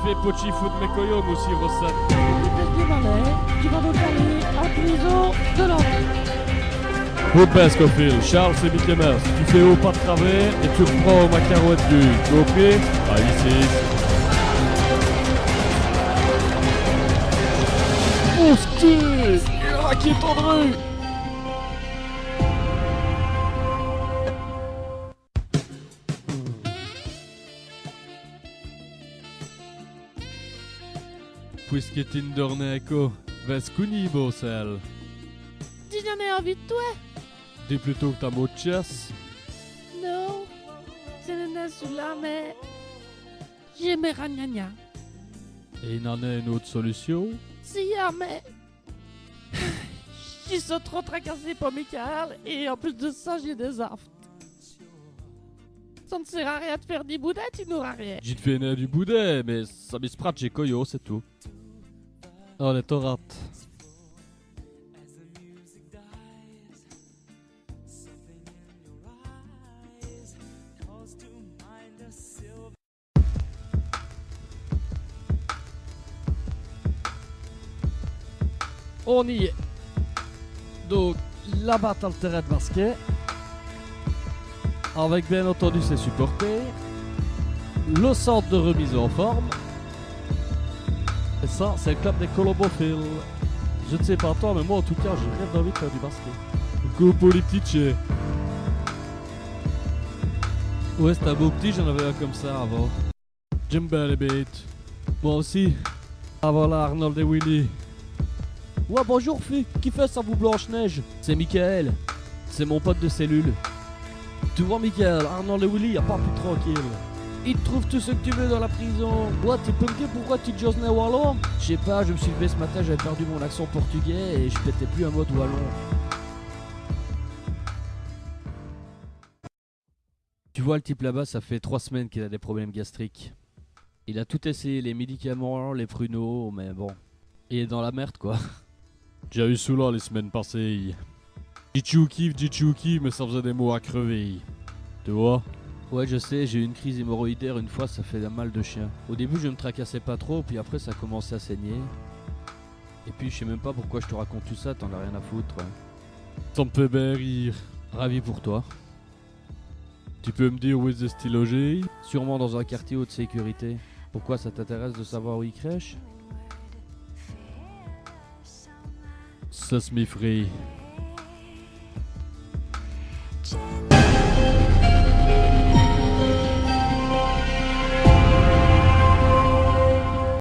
fais pochi food mekoyom aussi, recette. Des Valais qui va donc aller en prison de Nantes. Au pain, Scofield, Charles et Mickey Mouse. Tu fais au pas de travers et tu reprends ma carotte du. Compris? Ah, ici. Hostie! Il a qui est tendru! Puisque Tinderneko, Vescuni, Bossel. Tu n'en as envie de toi? Dis plutôt que t'as mot de chasse. Non, c'est le nez sous la mais j'ai mes ragnagnas. Et il en a une autre solution? Si, mais je suis trop tracassé par Michael et en plus de ça, j'ai des aftes. Ça ne sert à rien de faire des boudins, tu n'auras rien. J'ai fait naître du boudet, mais ça m'esprat j'ai coyo, c'est tout. Oh, les torates. On y est. Donc, là-bas, t'as le terrain de basket. Avec bien entendu ses supporters. Le centre de remise en forme. Et ça, c'est le club des Colombophiles. Je ne sais pas toi, mais moi en tout cas, j'ai rêve d'envie de faire du basket. Go pour les petits chais. Ouais, c'était un beau petit, j'en avais un comme ça avant. J'aime bien les bêtes. Moi aussi. Ah voilà, Arnold et Willy. Ouais, bonjour, fille. Qui fait ça, vous Blanche-Neige? C'est Michael. C'est mon pote de cellule. Tu vois, Michael, Arnold et Willy, y'a pas plus tranquille. Ils te trouvent tout ce que tu veux dans la prison. Ouais, tu peux me dire pourquoi tu joses né wallon? Je sais pas, je me suis levé ce matin, j'avais perdu mon accent portugais et je pétais plus un mot de wallon. Tu vois, le type là-bas, ça fait 3 semaines qu'il a des problèmes gastriques. Il a tout essayé, les médicaments, les pruneaux, mais bon. Il est dans la merde, quoi. J'ai eu sous là les semaines passées. Jichuki, mais ça faisait des mots à crever. Tu vois? Ouais, je sais, j'ai eu une crise hémorroïdaire une fois, ça fait un mal de chien. Au début, je me tracassais pas trop, puis après, ça a commencé à saigner. Et puis, je sais même pas pourquoi je te raconte tout ça, t'en as rien à foutre. Ça me fait bien rire. Ravi pour toi. Tu peux me dire où est-ce logé? Sûrement dans un quartier haute sécurité. Pourquoi ça t'intéresse de savoir où il crèche? Ça se m'effraie.